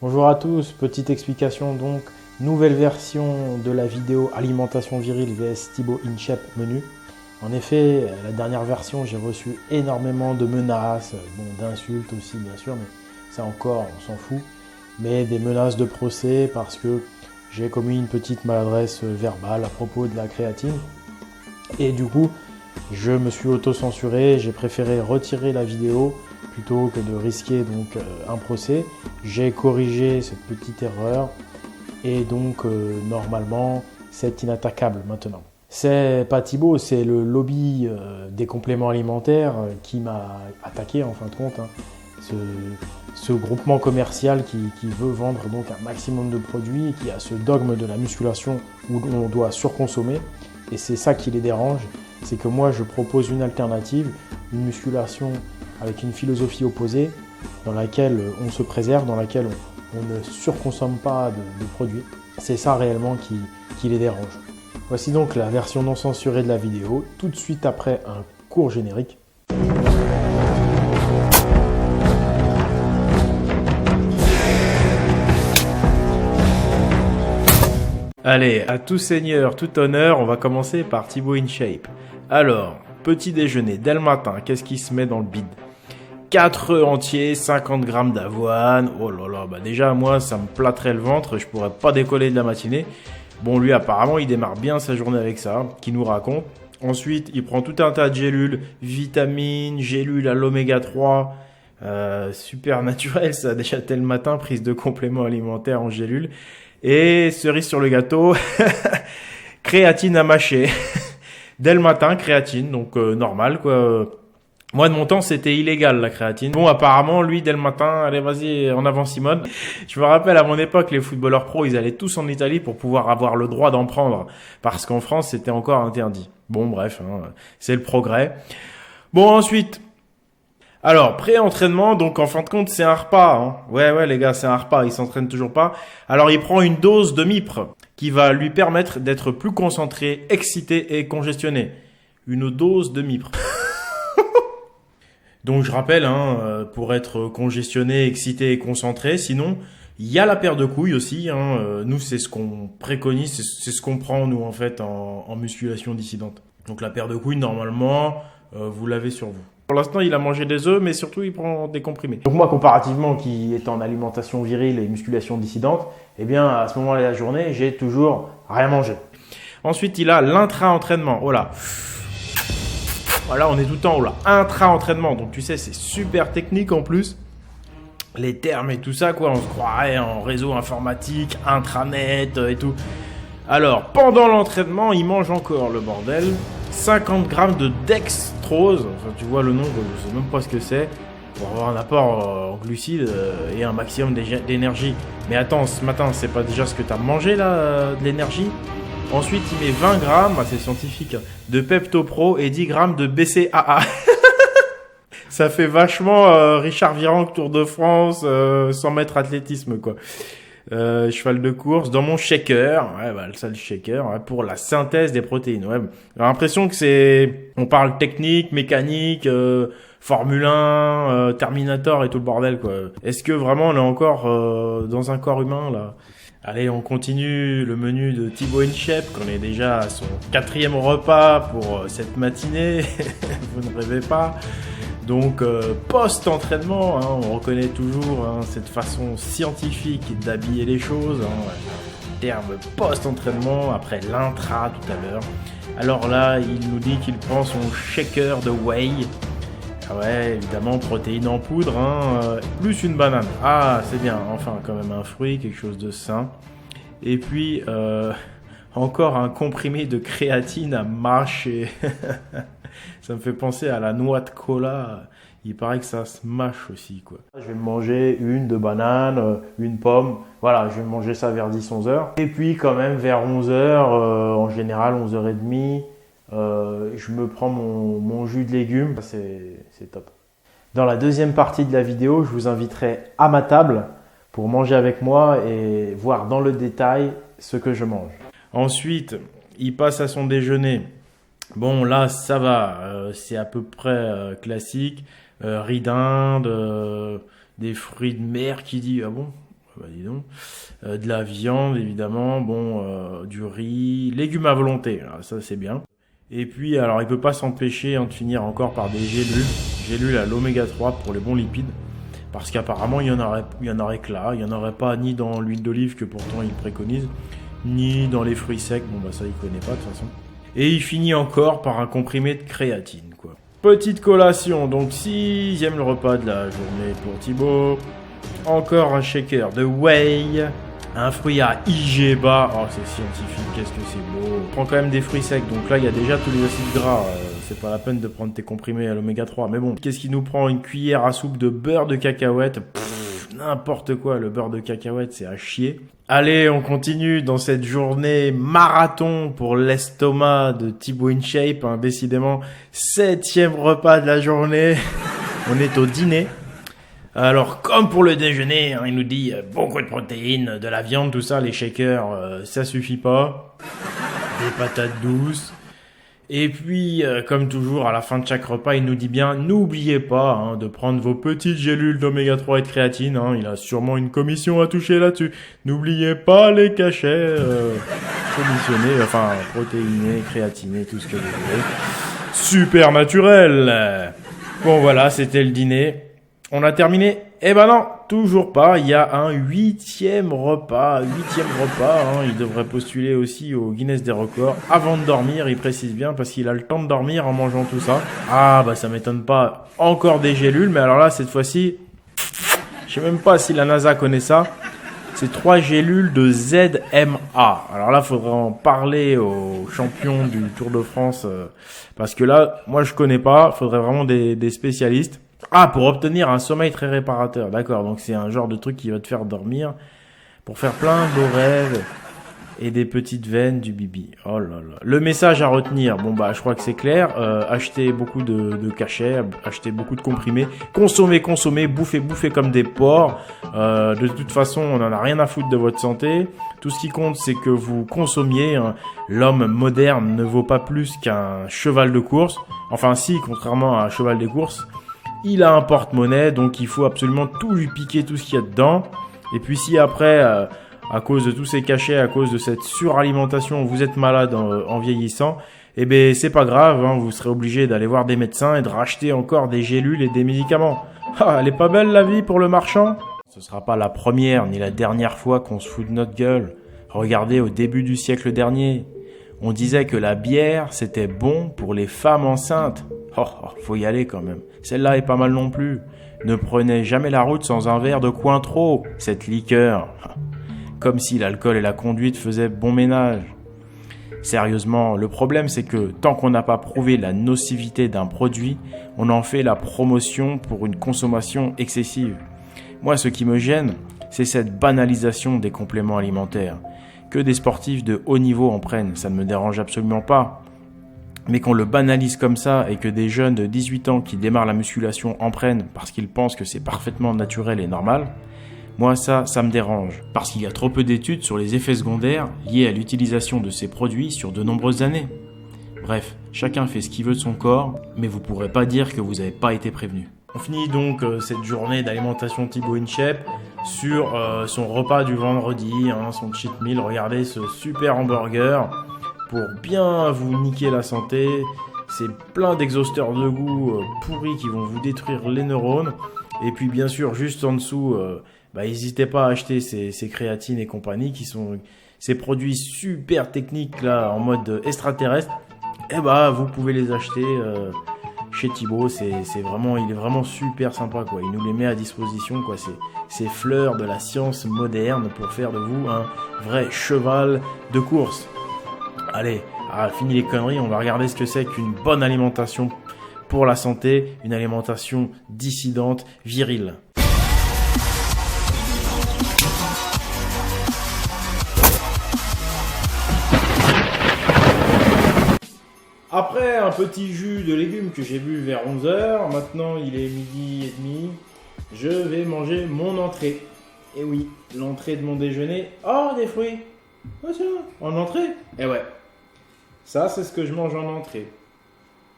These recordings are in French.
Bonjour à tous, petite explication donc, nouvelle version de la vidéo alimentation virile vs Thibaut InShape menu. En effet, la dernière version, j'ai reçu énormément de menaces, d'insultes aussi bien sûr, mais ça encore, on s'en fout. Mais des menaces de procès parce que j'ai commis une petite maladresse verbale à propos de la créatine. Et du coup, je me suis auto-censuré, j'ai préféré retirer la vidéo plutôt que de risquer donc un procès. J'ai corrigé cette petite erreur et donc normalement c'est inattaquable maintenant. C'est pas Thibaut, c'est le lobby des compléments alimentaires qui m'a attaqué en fin de compte, hein. Ce groupement commercial qui veut vendre donc un maximum de produits et qui a ce dogme de la musculation où on doit surconsommer. Et c'est ça qui les dérange, c'est que moi je propose une alternative, une musculation avec une philosophie opposée, dans laquelle on se préserve, dans laquelle on ne surconsomme pas de produits. C'est ça réellement qui les dérange. Voici donc la version non censurée de la vidéo, tout de suite après un court générique. Allez, à tout seigneur, tout honneur, on va commencer par Thibaut InShape. Alors, petit déjeuner, dès le matin, qu'est-ce qui se met dans le bide? 4 œufs entiers, 50 grammes d'avoine. Oh là là, bah déjà, moi, ça me plâtrait le ventre, je pourrais pas décoller de la matinée. Bon, lui, apparemment, il démarre bien sa journée avec ça, qui nous raconte. Ensuite, il prend tout un tas de gélules, vitamines, gélules à l'oméga 3. Super naturel, ça, déjà, tel matin, prise de compléments alimentaires en gélules. Et cerise sur le gâteau, créatine à mâcher. Dès le matin, créatine, donc normal, quoi. Moi, de mon temps, c'était illégal, la créatine. Bon, apparemment, lui, dès le matin, allez, vas-y, en avant Simone. Je me rappelle, à mon époque, les footballeurs pros, ils allaient tous en Italie pour pouvoir avoir le droit d'en prendre. Parce qu'en France, c'était encore interdit. Bon, bref, hein, c'est le progrès. Bon, ensuite, alors, pré-entraînement, donc en fin de compte, c'est un repas, hein. Ouais, les gars, c'est un repas, il s'entraîne toujours pas. Alors, il prend une dose de Mipre qui va lui permettre d'être plus concentré, excité et congestionné. Une dose de Mipre. Donc je rappelle, hein, pour être congestionné, excité et concentré, sinon il y a la paire de couilles aussi, hein, nous c'est ce qu'on préconise, c'est ce qu'on prend nous en fait en musculation dissidente. Donc la paire de couilles normalement vous l'avez sur vous. Pour l'instant il a mangé des œufs mais surtout il prend des comprimés. Donc moi comparativement qui est en alimentation virile et musculation dissidente, eh bien à ce moment-là de la journée j'ai toujours rien mangé. Ensuite il a l'intra-entraînement, oh là. Voilà, on est tout le temps là. Intra-entraînement, donc tu sais, c'est super technique en plus. Les termes et tout ça, quoi, on se croirait en réseau informatique, intranet et tout. Alors, pendant l'entraînement, il mange encore le bordel. 50 grammes de dextrose, enfin, tu vois le nom, je sais même pas ce que c'est, pour avoir un apport en glucides et un maximum d'énergie. Mais attends, ce matin, c'est pas déjà ce que t'as mangé là, de l'énergie? Ensuite, il met 20 grammes, c'est scientifique, de Pepto Pro et 10 grammes de BCAA. Ça fait vachement Richard Virenque Tour de France, 100 mètres athlétisme, quoi. Cheval de course dans mon shaker, ouais, bah, le sale shaker, ouais, pour la synthèse des protéines. Ouais. J'ai l'impression que c'est, on parle technique, mécanique, Formule 1, Terminator et tout le bordel, quoi. Est-ce que vraiment on est encore dans un corps humain là? Allez, on continue le menu de Thibaut InShape, qu'on est déjà à son 4e repas pour cette matinée. Vous ne rêvez pas. Donc, post-entraînement, hein, on reconnaît toujours hein, cette façon scientifique d'habiller les choses. Hein, terme post-entraînement, après l'intra tout à l'heure. Alors là, il nous dit qu'il prend son shaker de whey. Ah ouais, évidemment, protéines en poudre, hein, plus une banane. Ah, c'est bien, enfin, quand même un fruit, quelque chose de sain. Et puis, encore un comprimé de créatine à mâcher. Ça me fait penser à la noix de cola. Il paraît que ça se mâche aussi, quoi. Je vais me manger deux bananes, une pomme. Voilà, je vais manger ça vers 10-11 heures. Et puis, quand même, vers 11 heures, en général, 11h30, je me prends mon jus de légumes. C'est top. Dans la deuxième partie de la vidéo, je vous inviterai à ma table pour manger avec moi et voir dans le détail ce que je mange. Ensuite, il passe à son déjeuner. Bon, là, ça va. C'est à peu près classique. Riz d'Inde, des fruits de mer qui dit, ah bon, bah dis donc. De la viande, évidemment, bon, du riz, légumes à volonté, alors, ça c'est bien. Et puis, alors, il peut pas s'empêcher de finir encore par des gélules à l'oméga 3 pour les bons lipides. Parce qu'apparemment, il y en aurait que là. Il n'y en aurait pas ni dans l'huile d'olive que pourtant il préconise, ni dans les fruits secs. Bon, bah ça, il connaît pas de toute façon. Et il finit encore par un comprimé de créatine, quoi. Petite collation, donc 6e repas de la journée pour Thibaut. Encore un shaker de whey. Un fruit à IG bas. Oh, c'est scientifique, qu'est-ce que c'est beau. Prends quand même des fruits secs, donc là, il y a déjà tous les acides gras. C'est pas la peine de prendre tes comprimés à l'oméga 3. Mais bon, qu'est-ce qui nous prend une cuillère à soupe de beurre de cacahuète? N'importe quoi, le beurre de cacahuète, c'est à chier. Allez, on continue dans cette journée marathon pour l'estomac de Thibaut InShape. Hein, décidément, 7e repas de la journée. On est au dîner. Alors, comme pour le déjeuner, hein, il nous dit beaucoup de protéines, de la viande, tout ça, les shakers, ça suffit pas. Des patates douces. Et puis, comme toujours, à la fin de chaque repas, il nous dit bien, n'oubliez pas hein, de prendre vos petites gélules d'oméga 3 et de créatine. Hein, il a sûrement une commission à toucher là-dessus. N'oubliez pas les cachets commissionnés, enfin protéinés, créatinés, tout ce que vous voulez. Super naturel. Bon voilà, c'était le dîner. On a terminé? Eh ben non, toujours pas. Il y a un 8e repas. Hein. Il devrait postuler aussi au Guinness des records. Avant de dormir, il précise bien, parce qu'il a le temps de dormir en mangeant tout ça. Ah, bah ça m'étonne pas. Encore des gélules, mais alors là, cette fois-ci, je sais même pas si la NASA connaît ça. C'est 3 gélules de ZMA. Alors là, faudrait en parler aux champions du Tour de France. Parce que là, moi, je connais pas. Faudrait vraiment des spécialistes. Ah, pour obtenir un sommeil très réparateur. D'accord, donc c'est un genre de truc qui va te faire dormir pour faire plein de beaux rêves et des petites veines du bibi. Oh là là. Le message à retenir, bon bah je crois que c'est clair. Achetez beaucoup de cachets, achetez beaucoup de comprimés, consommez, bouffez comme des porcs. De toute façon, on en a rien à foutre de votre santé. Tout ce qui compte, c'est que vous consommiez. Hein. L'homme moderne ne vaut pas plus qu'un cheval de course. Enfin si, contrairement à un cheval de course. Il a un porte-monnaie, donc il faut absolument tout lui piquer, tout ce qu'il y a dedans. Et puis si après, à cause de tous ces cachets, à cause de cette suralimentation, vous êtes malade en vieillissant, eh ben c'est pas grave, hein, vous serez obligé d'aller voir des médecins et de racheter encore des gélules et des médicaments. Ah, elle est pas belle la vie pour le marchand? Ce sera pas la première ni la dernière fois qu'on se fout de notre gueule. Regardez au début du siècle dernier. On disait que la bière, c'était bon pour les femmes enceintes. Faut y aller quand même. Celle-là est pas mal non plus. Ne prenez jamais la route sans un verre de Cointreau, cette liqueur. Comme si l'alcool et la conduite faisaient bon ménage. Sérieusement, le problème c'est que tant qu'on n'a pas prouvé la nocivité d'un produit, on en fait la promotion pour une consommation excessive. Moi, ce qui me gêne, c'est cette banalisation des compléments alimentaires. Que des sportifs de haut niveau en prennent, ça ne me dérange absolument pas. Mais qu'on le banalise comme ça et que des jeunes de 18 ans qui démarrent la musculation en prennent parce qu'ils pensent que c'est parfaitement naturel et normal, moi ça me dérange. Parce qu'il y a trop peu d'études sur les effets secondaires liés à l'utilisation de ces produits sur de nombreuses années. Bref, chacun fait ce qu'il veut de son corps, mais vous pourrez pas dire que vous n'avez pas été prévenu. On finit donc cette journée d'alimentation Thibaut InShape sur son repas du vendredi, hein, son cheat meal. Regardez ce super hamburger. Pour bien vous niquer la santé, c'est plein d'exhausteurs de goût pourris qui vont vous détruire les neurones. Et puis bien sûr, juste en dessous, n'hésitez pas à acheter ces créatines et compagnie qui sont ces produits super techniques là en mode extraterrestre. Et vous pouvez les acheter chez Thibaut. Il est vraiment super sympa quoi. Il nous les met à disposition quoi. C'est fleurs de la science moderne pour faire de vous un vrai cheval de course. Allez, fini les conneries, on va regarder ce que c'est qu'une bonne alimentation pour la santé, une alimentation dissidente, virile. Après un petit jus de légumes que j'ai bu vers 11h, maintenant il est 12h30, je vais manger mon entrée. Et oui, l'entrée de mon déjeuner, des fruits. Oh tiens, en entrée? Eh ouais. Ça, c'est ce que je mange en entrée.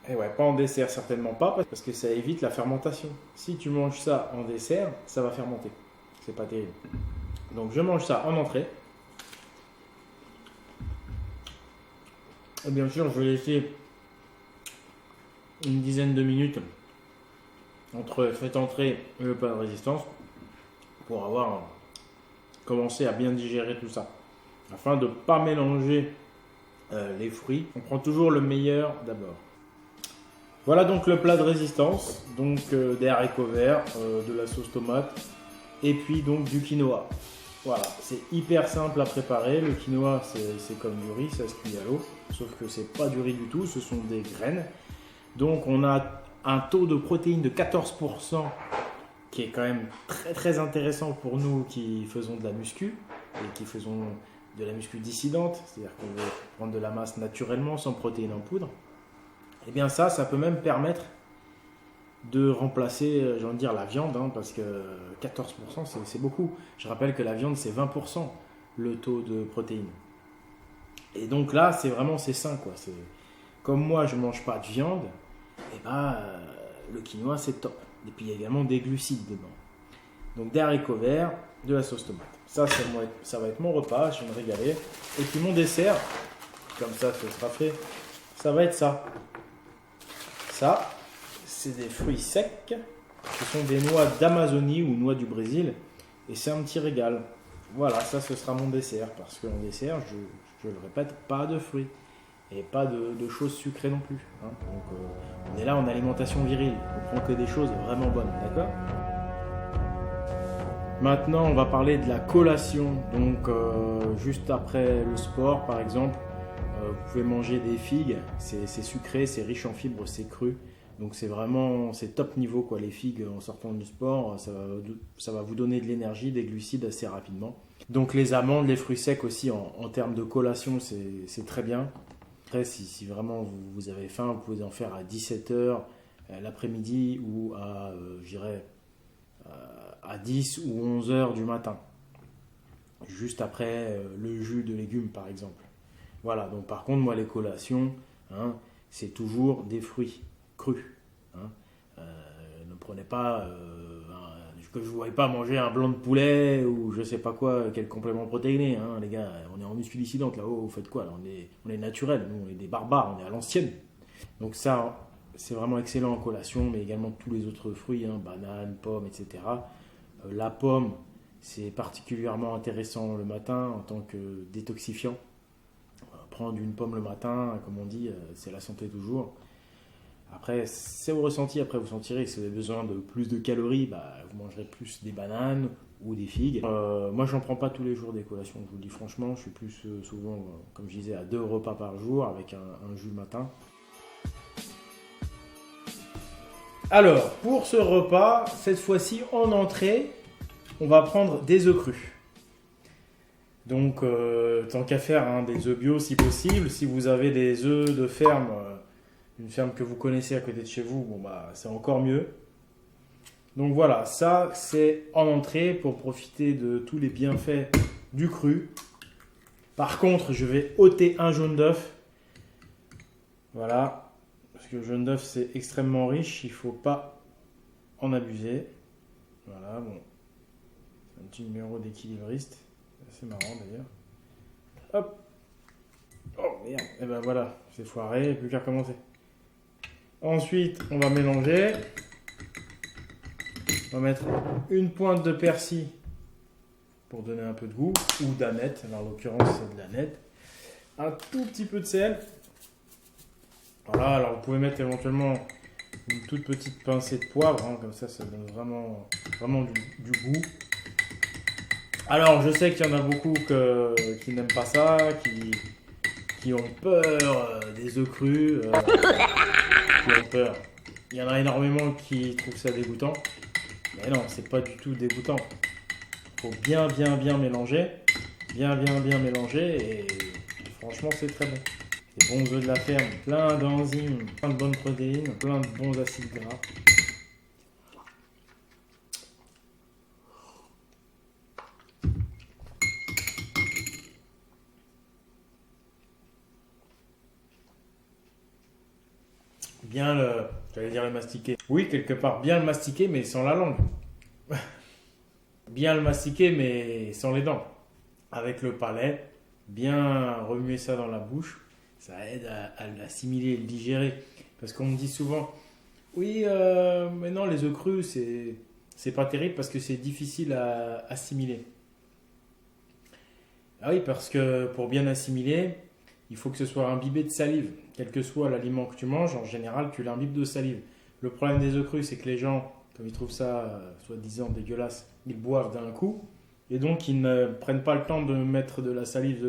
Et ouais, pas en dessert, certainement pas, parce que ça évite la fermentation. Si tu manges ça en dessert, ça va fermenter. C'est pas terrible. Donc je mange ça en entrée. Et bien sûr, je vais laisser une dizaine de minutes entre cette entrée et le plat de résistance pour avoir commencé à bien digérer tout ça. Afin de ne pas mélanger les fruits, on prend toujours le meilleur d'abord. Voilà donc le plat de résistance, donc des haricots verts, de la sauce tomate et puis donc du quinoa. Voilà, c'est hyper simple à préparer. Le quinoa, c'est comme du riz, ça se cuit à l'eau, sauf que c'est pas du riz du tout, ce sont des graines. Donc on a un taux de protéines de 14% qui est quand même très très intéressant pour nous qui faisons de la muscu et qui faisons de la muscu dissidente, c'est-à-dire qu'on veut prendre de la masse naturellement sans protéines en poudre. Et bien ça peut même permettre de remplacer, j'ai envie de dire, la viande, hein, parce que 14% c'est beaucoup. Je rappelle que la viande c'est 20% le taux de protéines. Et donc là c'est sain quoi. Comme moi je mange pas de viande, et le quinoa c'est top. Et puis il y a également des glucides dedans. Donc des haricots verts, de la sauce tomate. Ça va être mon repas, je vais me régaler. Et puis mon dessert, comme ça ce sera fait, ça va être ça. Ça, c'est des fruits secs. Ce sont des noix d'Amazonie ou noix du Brésil. Et c'est un petit régal. Voilà, ça ce sera mon dessert. Parce qu'en dessert, je le répète, pas de fruits. Et pas de choses sucrées non plus. Hein. Donc on est là en alimentation virile. On prend que des choses vraiment bonnes, d'accord ? Maintenant, on va parler de la collation. Donc juste après le sport, par exemple, vous pouvez manger des figues. C'est sucré, c'est riche en fibres, c'est cru. Donc c'est top niveau quoi. Les figues en sortant du sport, ça va vous donner de l'énergie, des glucides assez rapidement. Donc les amandes, les fruits secs aussi en termes de collation, c'est très bien. Après, si vraiment vous avez faim, vous pouvez en faire à 17h l'après-midi ou à 10 ou 11h du matin. Juste après le jus de légumes par exemple. Voilà, donc par contre, moi les collations, hein, c'est toujours des fruits crus. Hein. Ne prenez pas, que je ne vous voyais pas manger un blanc de poulet ou je sais pas quoi, quel complément protéiné. Hein, les gars, on est en muscu dissidente là-haut, vous faites quoi là, on est naturel, nous on est des barbares, on est à l'ancienne. Donc ça, c'est vraiment excellent en collation, mais également tous les autres fruits, hein, bananes, pommes, etc. La pomme, c'est particulièrement intéressant le matin en tant que détoxifiant. Prendre une pomme le matin, comme on dit, c'est la santé toujours. Après, c'est vos ressentis. Après, vous sentirez que si vous avez besoin de plus de calories, vous mangerez plus des bananes ou des figues. Moi, j'en prends pas tous les jours des collations. Je vous le dis franchement, je suis plus souvent, comme je disais, à 2 repas par jour avec un jus le matin. Alors, pour ce repas, cette fois-ci en entrée, on va prendre des œufs crus. Donc, tant qu'à faire, hein, des œufs bio si possible. Si vous avez des œufs de ferme, une ferme que vous connaissez à côté de chez vous, c'est encore mieux. Donc voilà, ça c'est en entrée pour profiter de tous les bienfaits du cru. Par contre, je vais ôter un jaune d'œuf. Voilà, parce que le jaune d'œuf c'est extrêmement riche, il ne faut pas en abuser. Voilà, c'est un petit numéro d'équilibriste. C'est marrant d'ailleurs. Hop. Oh merde. Et ben voilà, c'est foiré, plus qu'à recommencer. Ensuite, on va mélanger. On va mettre une pointe de persil pour donner un peu de goût, ou d'aneth, en l'occurrence c'est de l'aneth. Un tout petit peu de sel. Voilà, alors vous pouvez mettre éventuellement une toute petite pincée de poivre, hein, comme ça donne vraiment du goût. Alors, je sais qu'il y en a beaucoup qui n'aiment pas ça, qui ont peur des œufs crus, qui ont peur. Il y en a énormément qui trouvent ça dégoûtant. Mais non, c'est pas du tout dégoûtant. Il faut bien mélanger. Bien mélanger et franchement, c'est très bon. Des bons œufs de la ferme, plein d'enzymes, plein de bonnes protéines, plein de bons acides gras. J'allais dire le mastiquer. Oui, quelque part, bien le mastiquer, mais sans la langue. bien le mastiquer, mais sans les dents. Avec le palais, bien remuer ça dans la bouche, ça aide à l'assimiler et le digérer. Parce qu'on me dit souvent, oui, mais non, les œufs crus, c'est pas terrible parce que c'est difficile à assimiler. Ah oui, parce que pour bien assimiler, il faut que ce soit imbibé de salive. Quel que soit l'aliment que tu manges, en général, tu l'imbibes de salive. Le problème des œufs crus, c'est que les gens, comme ils trouvent ça soi-disant dégueulasse, ils boivent d'un coup. Et donc, ils ne prennent pas le temps de mettre de la salive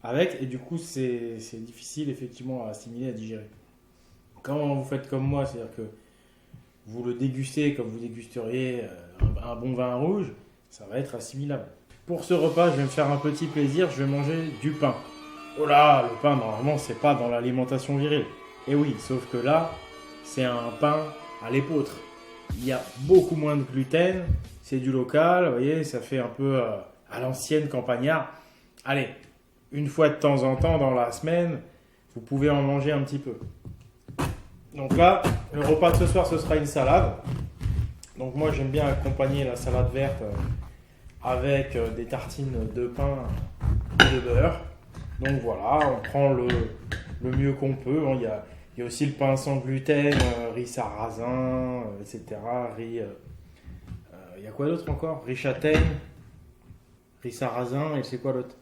avec. Et du coup, c'est difficile, effectivement, à assimiler, à digérer. Quand vous faites comme moi, c'est-à-dire que vous le dégustez comme vous dégusteriez un bon vin rouge, ça va être assimilable. Pour ce repas, je vais me faire un petit plaisir, je vais manger du pain. Oh là, le pain, normalement, c'est pas dans l'alimentation virile. Et oui, sauf que là, c'est un pain à l'épeautre. Il y a beaucoup moins de gluten, c'est du local, vous voyez, ça fait un peu à l'ancienne campagnard. Allez, une fois de temps en temps dans la semaine, vous pouvez en manger un petit peu. Donc là, le repas de ce soir, ce sera une salade. Donc moi, j'aime bien accompagner la salade verte avec des tartines de pain et de beurre. Donc voilà, on prend le mieux qu'on peut. Il y a aussi le pain sans gluten, riz sarrasin, etc. Riz, il y a quoi d'autre encore? Riz châtaigne, riz sarrasin, et c'est quoi l'autre?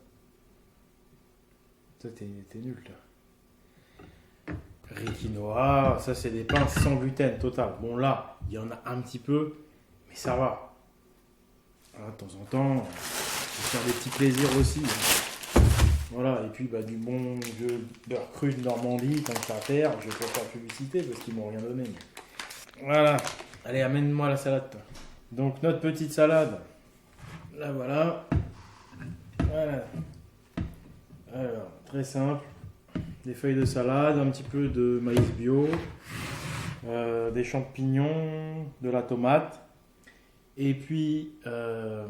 Ça, t'es nul là. Riz quinoa, ça c'est des pains sans gluten, total. Bon là, il y en a un petit peu, mais ça va. Voilà, de temps en temps, faire des petits plaisirs aussi. Voilà, et puis du bon vieux beurre cru de Normandie, tant que ça à terre. Je vais pas faire publicité parce qu'ils m'ont rien donné. Mais... Voilà, allez, amène-moi la salade, toi. Donc notre petite salade, là voilà. Voilà. Alors, très simple. Des feuilles de salade, un petit peu de maïs bio, des champignons, de la tomate. Et puis, je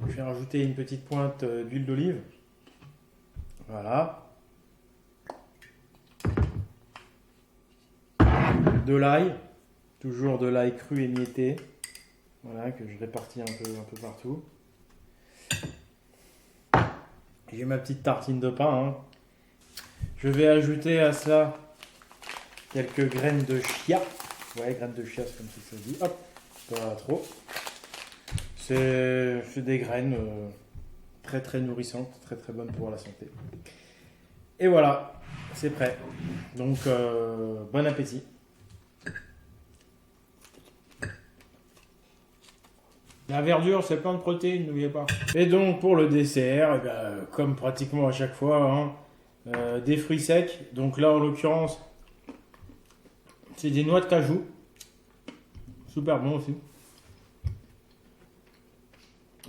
vais rajouter une petite pointe d'huile d'olive. Voilà. De l'ail. Toujours de l'ail cru émietté. Voilà, que je répartis un peu partout. J'ai ma petite tartine de pain. Hein. Je vais ajouter à cela quelques graines de chia. Ouais, graines de chia, c'est comme ça que ça se dit. Hop, pas trop. C'est des graines très très nourrissantes, très très bonnes pour la santé. Et voilà, c'est prêt. Donc, bon appétit. La verdure, c'est plein de protéines, n'oubliez pas. Et donc, pour le dessert, comme pratiquement à chaque fois, des fruits secs. Donc là, en l'occurrence, c'est des noix de cajou. Super bon aussi.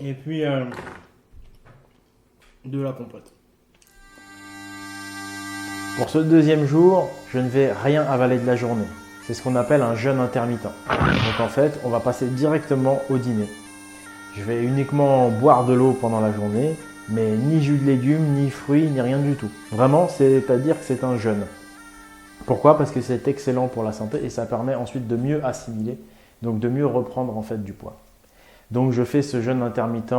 Et puis, de la compote. Pour ce deuxième jour, je ne vais rien avaler de la journée. C'est ce qu'on appelle un jeûne intermittent. Donc en fait, on va passer directement au dîner. Je vais uniquement boire de l'eau pendant la journée, mais ni jus de légumes, ni fruits, ni rien du tout. Vraiment, c'est-à-dire que c'est un jeûne. Pourquoi? Parce que c'est excellent pour la santé et ça permet ensuite de mieux assimiler, donc de mieux reprendre en fait du poids. Donc je fais ce jeûne intermittent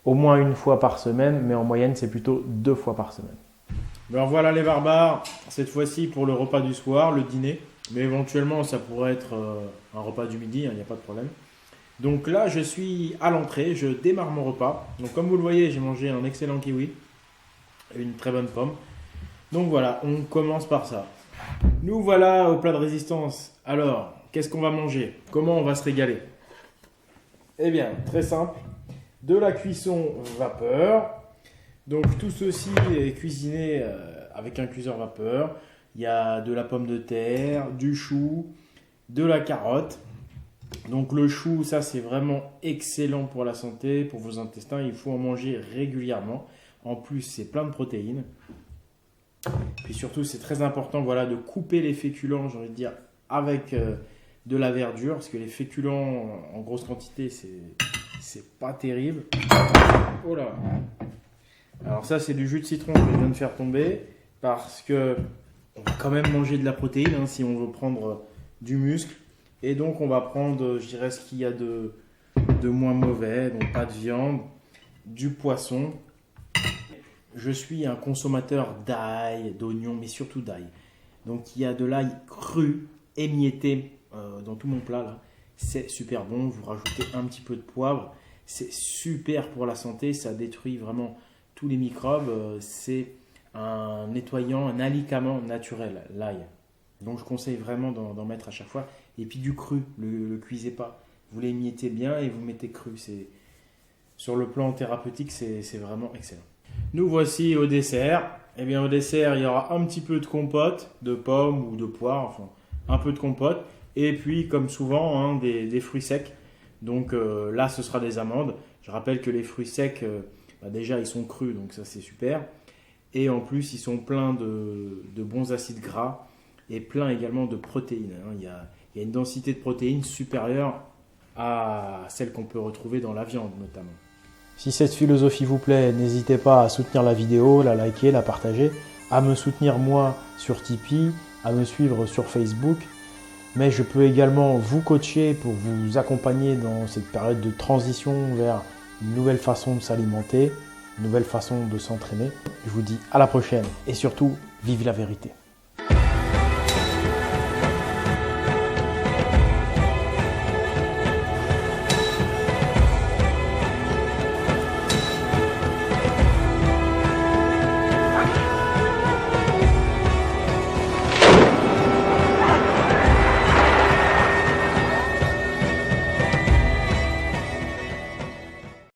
au moins une fois par semaine, mais en moyenne c'est plutôt 2 fois par semaine. Ben voilà les barbares, cette fois-ci pour le repas du soir, le dîner, mais éventuellement ça pourrait être un repas du midi, il n'y a pas de problème. Donc là je suis à l'entrée, je démarre mon repas. Donc comme vous le voyez, j'ai mangé un excellent kiwi, une très bonne pomme. Donc voilà, on commence par ça. Nous voilà au plat de résistance. Alors, qu'est-ce qu'on va manger? Comment on va se régaler? Eh bien, très simple, de la cuisson vapeur. Donc tout ceci est cuisiné avec un cuiseur vapeur. Il y a de la pomme de terre, du chou, de la carotte. Donc le chou, ça c'est vraiment excellent pour la santé, pour vos intestins. Il faut en manger régulièrement. En plus, c'est plein de protéines. Puis surtout, c'est très important voilà, de couper les féculents, j'ai envie de dire, avec de la verdure. Parce que les féculents en grosse quantité, c'est pas terrible. Oh là! Alors ça, c'est du jus de citron que je viens de faire tomber. Parce que on va quand même manger de la protéine hein, si on veut prendre du muscle. Et donc, on va prendre, je dirais, ce qu'il y a de de moins mauvais, donc pas de viande, du poisson. Je suis un consommateur d'ail, d'oignons, mais surtout d'ail. Donc il y a de l'ail cru, émietté dans tout mon plat là. C'est super bon, vous rajoutez un petit peu de poivre. C'est super pour la santé, ça détruit vraiment tous les microbes. C'est un nettoyant, un alicament naturel, l'ail. Donc je conseille vraiment d'en mettre à chaque fois. Et puis du cru, le cuisez pas. Vous l'émiettez bien et vous mettez cru. Sur le plan thérapeutique, c'est vraiment excellent. Nous voici au dessert. Eh bien au dessert, il y aura un petit peu de compote, de pommes ou de poires, enfin un peu de compote. Et puis comme souvent, hein, des fruits secs. Donc là, ce sera des amandes. Je rappelle que les fruits secs, déjà ils sont crus, donc ça c'est super. Et en plus, ils sont pleins de bons acides gras et pleins également de protéines, hein. Il y a une densité de protéines supérieure à celle qu'on peut retrouver dans la viande notamment. Si cette philosophie vous plaît, n'hésitez pas à soutenir la vidéo, la liker, la partager, à me soutenir moi sur Tipeee, à me suivre sur Facebook. Mais je peux également vous coacher pour vous accompagner dans cette période de transition vers une nouvelle façon de s'alimenter, une nouvelle façon de s'entraîner. Je vous dis à la prochaine et surtout, vive la vérité.